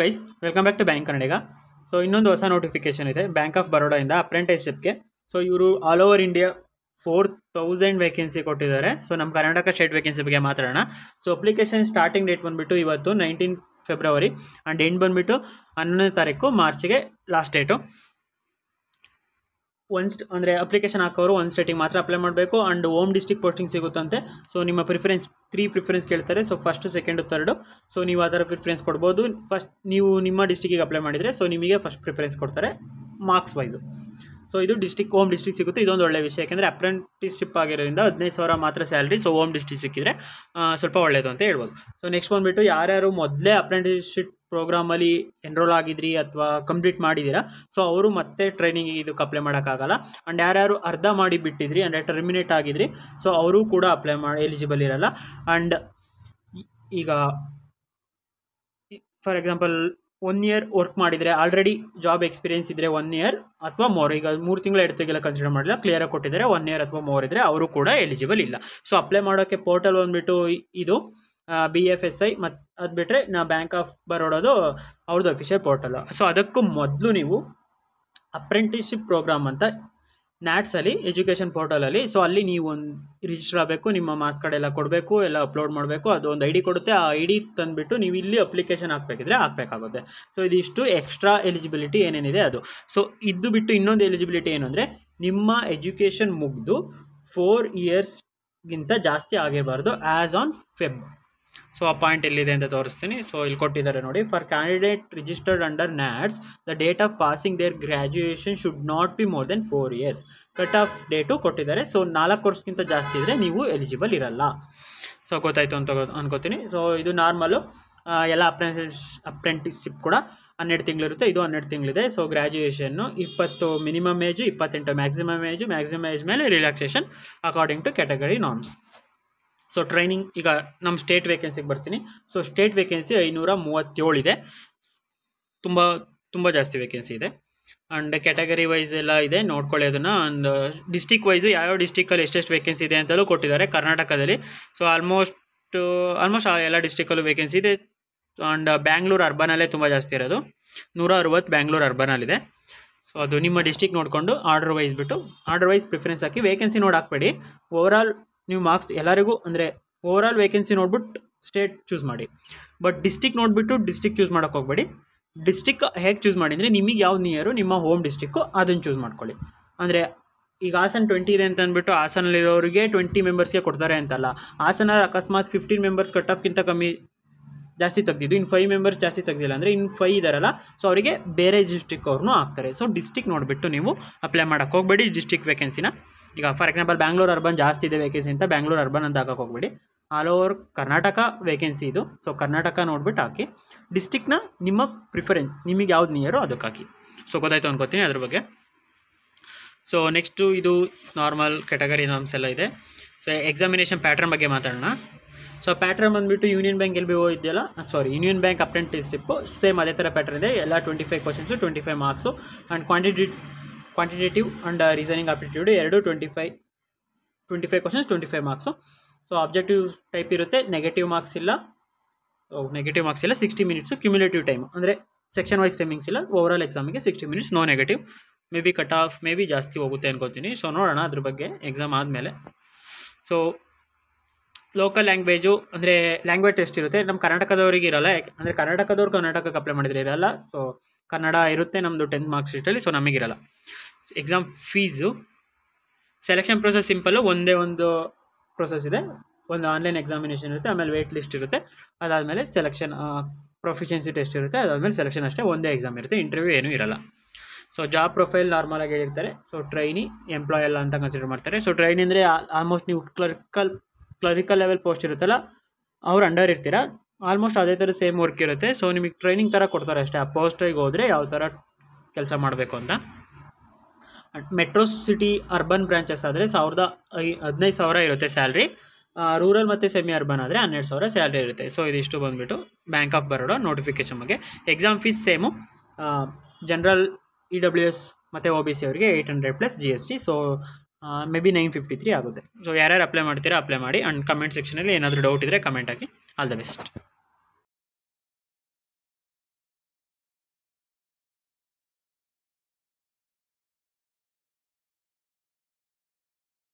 Guys welcome back to bank Kannadiga. So ಇನ್ನೊಂದು ಹೊಸ notification ಇದೆ ಬ್ಯಾಂಕ್ ಆಫ್ ಬರೋಡಾಯಿಂದ ಅಪ್ರೆಂಟಿಸ್ಶಿಪ್ಗೆ. ಸೊ ಇವರು ಆಲ್ ಓವರ್ ಇಂಡಿಯಾ 4000 ವೇಕೆನ್ಸಿ ಕೊಟ್ಟಿದ್ದಾರೆ. ಸೊ ನಮ್ಮ ಕರ್ನಾಟಕ ಸ್ಟೇಟ್ ವೇಕೆನ್ಸಿ ಬಗ್ಗೆ ಮಾತಾಡೋಣ. ಸೊ ಅಪ್ಲಿಕೇಶನ್ ಸ್ಟಾರ್ಟಿಂಗ್ ಡೇಟ್ ಬಂದುಬಿಟ್ಟು ಇವತ್ತು 19 ಫೆಬ್ರವರಿ ಆ್ಯಂಡ್ ಎಂಡ್ ಬಂದುಬಿಟ್ಟು 11ನೇ ತಾರೀಕು ಮಾರ್ಚ್ಗೆ ಲಾಸ್ಟ್ ಡೇಟು. ಅಂದರೆ ಅಪ್ಲಿಕೇಶನ್ ಹಾಕೋರು ಒಂದು ಸ್ಟೇಟಿಗೆ ಮಾತ್ರ ಅಪ್ಲೈ ಮಾಡಬೇಕು ಆ್ಯಂಡ್ ಹೋಮ್ ಡಿಸ್ಟ್ರಿಕ್ಟ್ ಪೋಸ್ಟಿಂಗ್ ಸಿಗುತ್ತಂತೆ. ಸೊ ನಿಮ್ಮ ಪ್ರಿಫರೆನ್ಸ್ 3 ಪ್ರಿಫರೆನ್ಸ್ ಕೇಳ್ತಾರೆ. So first, second, third. So ನೀವು ಆ ಥರ ಪ್ರಿಫರೆನ್ಸ್ ಕೊಡ್ಬೋದು. ಫಸ್ಟ್ ನೀವು ನಿಮ್ಮ ಡಿಸ್ಟ್ರಿಕ್ಕಿಗೆ ಅಪ್ಲೈ ಮಾಡಿದರೆ ಸೊ ನಿಮಗೆ ಫಸ್ಟ್ ಪ್ರಿಫರೆನ್ಸ್ ಕೊಡ್ತಾರೆ ಮಾರ್ಕ್ಸ್ ವೈಸು. ಸೊ ಇದು ಹೋಮ್ ಡಿಸ್ಟ್ರಿಕ್ಟ್ ಸಿಗುತ್ತೆ. ಇದೊಂದು ಒಳ್ಳೆಯ ವಿಷಯ, ಯಾಕೆಂದರೆ ಅಪ್ರೆಂಟಿಸ್ಶಿಪ್ ಆಗಿರೋದ್ರಿಂದ 15,000 ಮಾತ್ರ ಸ್ಯಾಲ್ರಿ. ಸೊ ಹೋಮ್ ಡಿಸ್ಟ್ರಿಕ್ಟ್ ಸಿಕ್ಕಿದ್ರೆ ಸ್ವಲ್ಪ ಒಳ್ಳೆಯದು ಅಂತ ಹೇಳ್ಬೋದು. ಸೊ ನೆಕ್ಸ್ಟ್ ಬಂದುಬಿಟ್ಟು ಯಾರ್ಯಾರು ಮೊದಲೇ ಅಪ್ರೆಂಟಿಸ್ಶಿಪ್ ಪ್ರೋಗ್ರಾಮಲ್ಲಿ ಎನ್ರೋಲ್ ಆಗಿದ್ರಿ ಅಥವಾ ಕಂಪ್ಲೀಟ್ ಮಾಡಿದ್ದೀರಾ, ಸೊ ಅವರು ಮತ್ತೆ ಟ್ರೈನಿಂಗಿಗೆ ಇದಕ್ಕೆ ಅಪ್ಲೈ ಮಾಡೋಕ್ಕಾಗಲ್ಲ. ಆ್ಯಂಡ್ ಯಾರ್ಯಾರು ಅರ್ಧ ಮಾಡಿ ಬಿಟ್ಟಿದ್ರಿ ಅಂದರೆ ಟರ್ಮಿನೇಟ್ ಆಗಿದ್ರಿ, ಸೊ ಅವರು ಕೂಡ ಅಪ್ಲೈ ಎಲಿಜಿಬಲ್ ಇರಲ್ಲ. ಆ್ಯಂಡ್ ಈಗ ಫಾರ್ ಎಕ್ಸಾಂಪಲ್ 1 ಇಯರ್ ವರ್ಕ್ ಮಾಡಿದರೆ, ಆಲ್ರೆಡಿ ಜಾಬ್ ಎಕ್ಸ್ಪೀರಿಯನ್ಸ್ ಇದ್ದರೆ 1 ಇಯರ್ ಅಥವಾ ಮೋರ್, ಈಗ 3 ತಿಂಗಳ 2 ತಿಂಗಳ ಕನ್ಸಿಡರ್ ಮಾಡಿಲ್ಲ, ಕ್ಲಿಯರಾಗಿ ಕೊಟ್ಟಿದ್ದಾರೆ 1 ಇಯರ್ ಅಥವಾ ಮೋರ್ ಇದ್ದರೆ ಅವರು ಕೂಡ ಎಲಿಜಿಬಲ್ ಇಲ್ಲ. ಸೊ ಅಪ್ಲೈ ಮಾಡೋಕ್ಕೆ ಪೋರ್ಟಲ್ ಬಂದುಬಿಟ್ಟು ಇದು BFSI ಮತ್ತು ಅದು ಬಿಟ್ಟರೆ ಬ್ಯಾಂಕ್ ಆಫ್ ಬರೋಡೋದು ಅವ್ರದ್ದು ಅಫಿಷಿಯಲ್ ಪೋರ್ಟಲ್. ಸೊ ಅದಕ್ಕೂ ಮೊದಲು ನೀವು ಅಪ್ರೆಂಟಿಸ್ಶಿಪ್ ಪ್ರೋಗ್ರಾಮ್ ಅಂತ ನ್ಯಾಟ್ಸಲ್ಲಿ ಎಜುಕೇಷನ್ ಪೋರ್ಟಲಲ್ಲಿ, ಸೊ ಅಲ್ಲಿ ನೀವು ಒಂದು ರಿಜಿಸ್ಟರ್ ಆಗಬೇಕು, ನಿಮ್ಮ ಮಾರ್ಕ್ಸ್ ಕಾರ್ಡ್ ಎಲ್ಲ ಕೊಡಬೇಕು, ಎಲ್ಲ ಅಪ್ಲೋಡ್ ಮಾಡಬೇಕು. ಅದು ಒಂದು ID ಕೊಡುತ್ತೆ. ಆ ID ತಂದುಬಿಟ್ಟು ನೀವು ಇಲ್ಲಿ ಅಪ್ಲಿಕೇಶನ್ ಹಾಕಬೇಕಿದ್ರೆ ಹಾಕಬೇಕಾಗುತ್ತೆ. ಸೊ ಇದಿಷ್ಟು ಎಕ್ಸ್ಟ್ರಾ ಎಲಿಜಿಬಿಲಿಟಿ ಏನೇನಿದೆ ಅದು. ಸೊ ಇದು ಬಿಟ್ಟು ಇನ್ನೊಂದು ಎಲಿಜಿಬಿಲಿಟಿ ಏನು ಅಂದರೆ, ನಿಮ್ಮ ಎಜುಕೇಷನ್ ಮುಗಿದು 4 ಇಯರ್ಸ್ಗಿಂತ ಜಾಸ್ತಿ ಆಗಿರಬಾರ್ದು ಆ್ಯಸ್ ಆನ್ ಫೆಬ್. ಸೊ ಆ ಪಾಯಿಂಟ್ ಎಲ್ಲಿದೆ ಅಂತ ತೋರಿಸ್ತೀನಿ. ಸೊ ಇಲ್ಲಿ ಕೊಟ್ಟಿದ್ದಾರೆ ನೋಡಿ, for candidate registered under NATS the date of passing their graduation should not be more than 4 years. Cut off date ಕೊಟ್ಟಿದ್ದಾರೆ. ಸೊ 4 ವರ್ಷಕ್ಕಿಂತ ಜಾಸ್ತಿ ಇದ್ದರೆ ನೀವು ಎಲಿಜಿಬಲ್ ಇರಲ್ಲ. ಸೊ ಗೊತ್ತಾಯಿತು ಅಂತ ಅನ್ಕೋತೀನಿ. ಸೊ ಇದು ನಾರ್ಮಲು ಎಲ್ಲ ಅಪ್ರೆಂಟಿಸ್ಶಿಪ್ ಕೂಡ 12 ತಿಂಗಳಿರುತ್ತೆ. ಇದು 12 ತಿಂಗಳಿದೆ. ಸೊ ಗ್ರ್ಯಾಜುಯೇಷನ್ನು 20 minimum age, 28 maximum age. Maximum age ಮೇಲೆ relaxation according to category norms. So training, ಈಗ ನಮ್ಮ ಸ್ಟೇಟ್ ವೇಕೆನ್ಸಿಗೆ ಬರ್ತೀನಿ. ಸೊ ಸ್ಟೇಟ್ ವೇಕೆನ್ಸಿ 537 ಇದೆ. ತುಂಬ ಜಾಸ್ತಿ ವೇಕೆನ್ಸಿ ಇದೆ. ಆ್ಯಂಡ್ ಕ್ಯಾಟಗರಿ ವೈಸ್ ಎಲ್ಲ ಇದೆ, ನೋಡ್ಕೊಳ್ಳಿ ಅದನ್ನು. ಆ್ಯಂಡ್ ಡಿಸ್ಟಿಕ್ ವೈಸು ಯಾವ್ಯಾವ ಡಿಸ್ಟಿಕಲ್ಲಿ ಎಷ್ಟೆಷ್ಟು ವೇಕೆನ್ಸಿ ಇದೆ ಅಂತಲೂ ಕೊಟ್ಟಿದ್ದಾರೆ ಕರ್ನಾಟಕದಲ್ಲಿ. ಸೊ ಆಲ್ಮೋಸ್ಟ್ ಎಲ್ಲ ಡಿಸ್ಟಿಕಲ್ಲೂ ವೇಕೆನ್ಸಿ ಇದೆ. ಆ್ಯಂಡ್ ಬ್ಯಾಂಗ್ಳೂರು ಅರ್ಬನಲ್ಲೇ ತುಂಬ ಜಾಸ್ತಿ ಇರೋದು, 160 ಬ್ಯಾಂಗ್ಳೂರು ಅರ್ಬನಲ್ಲಿದೆ. ಸೊ ಅದು ನಿಮ್ಮ ಡಿಸ್ಟಿಕ್ ನೋಡಿಕೊಂಡು ಆರ್ಡರ್ ವೈಸ್ ಪ್ರಿಫರೆನ್ಸ್ ಹಾಕಿ. ವೇಕೆನ್ಸಿ ನೋಡಿ ಹಾಕ್ಬೇಡಿ, ಓವರಾಲ್ ನೀವು ಮಾರ್ಕ್ಸ್ ಎಲ್ಲರಿಗೂ, ಅಂದರೆ ಓವರಾಲ್ ವೇಕೆನ್ಸಿ ನೋಡ್ಬಿಟ್ಟು ಸ್ಟೇಟ್ ಚೂಸ್ ಮಾಡಿ. ಬಟ್ ಡಿಸ್ಟಿಕ್ ನೋಡಿಬಿಟ್ಟು ಡಿಸ್ಟಿಕ್ ಚೂಸ್ ಮಾಡೋಕ್ಕೆ ಹೋಗಬೇಡಿ. ಡಿಸ್ಟಿಕ್ ಹೇಗೆ ಚೂಸ್ ಮಾಡಿ ಅಂದರೆ, ನಿಮಗೆ ಯಾವ್ದು ನಿಯರು ನಿಮ್ಮ ಹೋಮ್ ಡಿಸ್ಟಿಕ್ಕು ಅದನ್ನು ಚೂಸ್ ಮಾಡ್ಕೊಳ್ಳಿ. ಅಂದರೆ ಈಗ ಹಾಸನ 20 ಇದೆ ಅಂತ ಅಂದ್ಬಿಟ್ಟು ಹಾಸನಲ್ಲಿರೋರಿಗೆ 20 ಮೆಂಬರ್ಸ್ಗೆ ಕೊಡ್ತಾರೆ ಅಂತಲ್ಲ. ಹಾಸನ ಅಕಸ್ಮಾತ್ 15 ಮೆಂಬರ್ಸ್ ಕಟ್ ಆಫ್ಗಿಂತ ಕಮ್ಮಿ ಜಾಸ್ತಿ ತೆಗ್ದಿದ್ದು, ಇನ್ನು 5 ಮೆಂಬರ್ಸ್ ಜಾಸ್ತಿ ತೆಗ್ದಿಲ್ಲ ಅಂದರೆ ಇನ್ನು 5 ಇದ್ದಾರಲ್ಲ, ಸೊ ಅವರಿಗೆ ಬೇರೆ ಡಿಸ್ಟಿಕ್ ಅವ್ರನ್ನೂ ಹಾಕ್ತಾರೆ. ಸೊ ಡಿಸ್ಟಿಕ್ ನೋಡಿಬಿಟ್ಟು ನೀವು ಅಪ್ಲೈ ಮಾಡೋಕ್ಕೆ ಹೋಗಬೇಡಿ ಡಿಸ್ಟಿಕ್ ವೇಕೆನ್ಸಿನ. ಈಗ ಫಾರ್ ಎಕ್ಸಾಂಪಲ್ ಬ್ಯಾಂಗ್ಳೂರು ಅರ್ಬನ್ ಜಾಸ್ತಿ ಇದೆ ವೇಕೆನ್ಸಿ ಅಂತ ಬ್ಯಾಂಗ್ಳೂರು ಅರ್ಬನ್ ಅಂತ ಹಾಕೋಕೆ ಹೋಗಬೇಡಿ. ಆಲ್ ಓವರ್ ಕರ್ನಾಟಕ ವೇಕೆನ್ಸಿ ಇದು. ಸೊ ಕರ್ನಾಟಕ ನೋಡ್ಬಿಟ್ಟು ಹಾಕಿ. ಡಿಸ್ಟಿಕ್ನ ನಿಮ್ಮ ಪ್ರಿಫರೆನ್ಸ್, ನಿಮಗೆ ಯಾವ್ದು ನಿಯರೋ ಅದಕ್ಕೆ ಹಾಕಿ. ಸೊ ಗೊತ್ತಾಯ್ತು ಅನ್ಕೋತೀನಿ ಅದ್ರ ಬಗ್ಗೆ. ಸೊ ನೆಕ್ಸ್ಟು ಇದು ನಾರ್ಮಲ್ ಕ್ಯಾಟಗರಿ ನಾರ್ಮ್ಸ್ ಎಲ್ಲ ಇದೆ. ಸೊ ಎಕ್ಸಾಮಿನೇಷನ್ ಪ್ಯಾಟ್ರನ್ ಬಗ್ಗೆ ಮಾತಾಡೋಣ. ಸೊ ಪ್ಯಾಟ್ರನ್ ಬಂದುಬಿಟ್ಟು ಯೂನಿಯನ್ ಬ್ಯಾಂಕ್ LBO ಇದೆಯಲ್ಲ, ಯೂನಿಯನ್ ಬ್ಯಾಂಕ್ ಅಪ್ರೆಂಟಿಸ್ಶಿಪ್ಪು ಸೇಮ್ ಅದೇ ಥರ ಪ್ಯಾಟ್ರನ್ ಇದೆ. ಎಲ್ಲ 25 questions, 25 marks. And quantitative and reasoning aptitude ಎರಡು 25 questions, 25 marks. So objective type ಇರುತ್ತೆ. ನೆಗೆಟಿವ್ ಮಾರ್ಕ್ಸ್ ಇಲ್ಲ, 60 ಮಿನಿಟ್ಸು. ಕ್ಯುಮ್ಯುಲೇಟಿವ್ ಟೈಮ್ ಅಂದರೆ ಸೆಕ್ಷನ್ ವೈಸ್ ಟೈಮಿಂಗ್ಸ್ ಇಲ್ಲ. ಓವರಾಲ್ ಎಕ್ಸಾಮಿಗೆ 60 minutes, no negative. May be cut off may be ಜಾಸ್ತಿ ಹೋಗುತ್ತೆ ಅನ್ಕೋತೀನಿ. ಸೊ ನೋಡೋಣ ಅದ್ರ ಬಗ್ಗೆ ಎಕ್ಸಾಮ್ ಆದಮೇಲೆ. ಸೊ ಲೋಕಲ್ ಲ್ಯಾಂಗ್ವೇಜು ಅಂದರೆ ಲ್ಯಾಂಗ್ವೇಜ್ ಟೆಸ್ಟ್ ಇರುತ್ತೆ. ನಮ್ಮ ಕರ್ನಾಟಕದವ್ರಿಗೆ ಇರೋಲ್ಲ, ಅಂದರೆ ಕರ್ನಾಟಕಕ್ಕೆ ಅಪ್ಲೈ ಮಾಡಿದರೆ ಇರೋಲ್ಲ. ಸೊ ಕನ್ನಡ ಇರುತ್ತೆ ನಮ್ಮದು 10th ಮಾರ್ಕ್ಸ್ ಶೀಟಲ್ಲಿ. ಸೊ ನಮಗಿರಲ್ಲ. Exam fees, selection process simple, ಒಂದೇ ಒಂದು ಪ್ರೊಸೆಸ್ ಇದೆ. ಒಂದು ಆನ್ಲೈನ್ ಎಕ್ಸಾಮಿನೇಷನ್ ಇರುತ್ತೆ, ಆಮೇಲೆ ವೇಟ್ ಲಿಸ್ಟ್ ಇರುತ್ತೆ, ಅದಾದಮೇಲೆ ಸೆಲೆಕ್ಷನ್ ಪ್ರೊಫಿಷಿಯನ್ಸಿ ಟೆಸ್ಟ್ ಇರುತ್ತೆ, ಅದಾದಮೇಲೆ ಸೆಲೆಕ್ಷನ್ ಅಷ್ಟೇ. ಒಂದೇ ಎಕ್ಸಾಮ್ ಇರುತ್ತೆ, ಇಂಟರ್ವ್ಯೂ ಏನೂ ಇರಲ್ಲ. ಸೊ ಜಾಬ್ ಪ್ರೊಫೈಲ್ ನಾರ್ಮಲಾಗಿ ಹೇಳಿರ್ತಾರೆ. ಸೊ ಟ್ರೈನಿ, ಎಂಪ್ಲಾಯ್ ಎಲ್ಲ ಅಂತ ಕನ್ಸಿಡರ್ ಮಾಡ್ತಾರೆ. ಸೊ ಟ್ರೈನಿ ಅಂದರೆ ಆಲ್ಮೋಸ್ಟ್ ನೀವು ಕ್ಲರಿಕಲ್ ಲೆವೆಲ್ ಪೋಸ್ಟ್ ಇರುತ್ತಲ್ಲ, ಅವ್ರು ಅಂಡರ್ ಇರ್ತೀರ. ಆಲ್ಮೋಸ್ಟ್ ಅದೇ ಥರ ಸೇಮ್ ವರ್ಕ್ ಇರುತ್ತೆ. ಸೊ ನಿಮಗೆ ಟ್ರೈನಿಂಗ್ ಥರ ಕೊಡ್ತಾರೆ ಅಷ್ಟೇ. ಆ ಪೋಸ್ಟಿಗೆ ಹೋದರೆ ಯಾವ ಥರ ಕೆಲಸ ಮಾಡಬೇಕು ಅಂತ. ಮೆಟ್ರೋ ಸಿಟಿ ಅರ್ಬನ್ ಬ್ರಾಂಚಸ್ ಆದರೆ 15,000 ಇರುತ್ತೆ ಸ್ಯಾಲ್ರಿ. ರೂರಲ್ ಮತ್ತು ಸೆಮಿ ಅರ್ಬನ್ ಆದರೆ 12,000 ಸ್ಯಾಲ್ರಿ ಇರುತ್ತೆ. ಸೊ ಇದಿಷ್ಟು ಬಂದುಬಿಟ್ಟು ಬ್ಯಾಂಕ್ ಆಫ್ ಬರೋಡ ನೋಟಿಫಿಕೇಷನ್ ಬಗ್ಗೆ. Exam fees same. General EWS ಮತ್ತು OBC ಅವರಿಗೆ 800 plus GST. So may be 953 ಆಗುತ್ತೆ. ಸೊ ಯಾರ್ಯಾರು ಅಪ್ಲೈ ಮಾಡ್ತೀರಾ ಅಪ್ಲೈ ಮಾಡಿ. ಆ್ಯಂಡ್ ಕಮೆಂಟ್ ಸೆಕ್ಷನಲ್ಲಿ ಏನಾದರೂ ಡೌಟ್ ಇದ್ದರೆ comment hockey. All the best.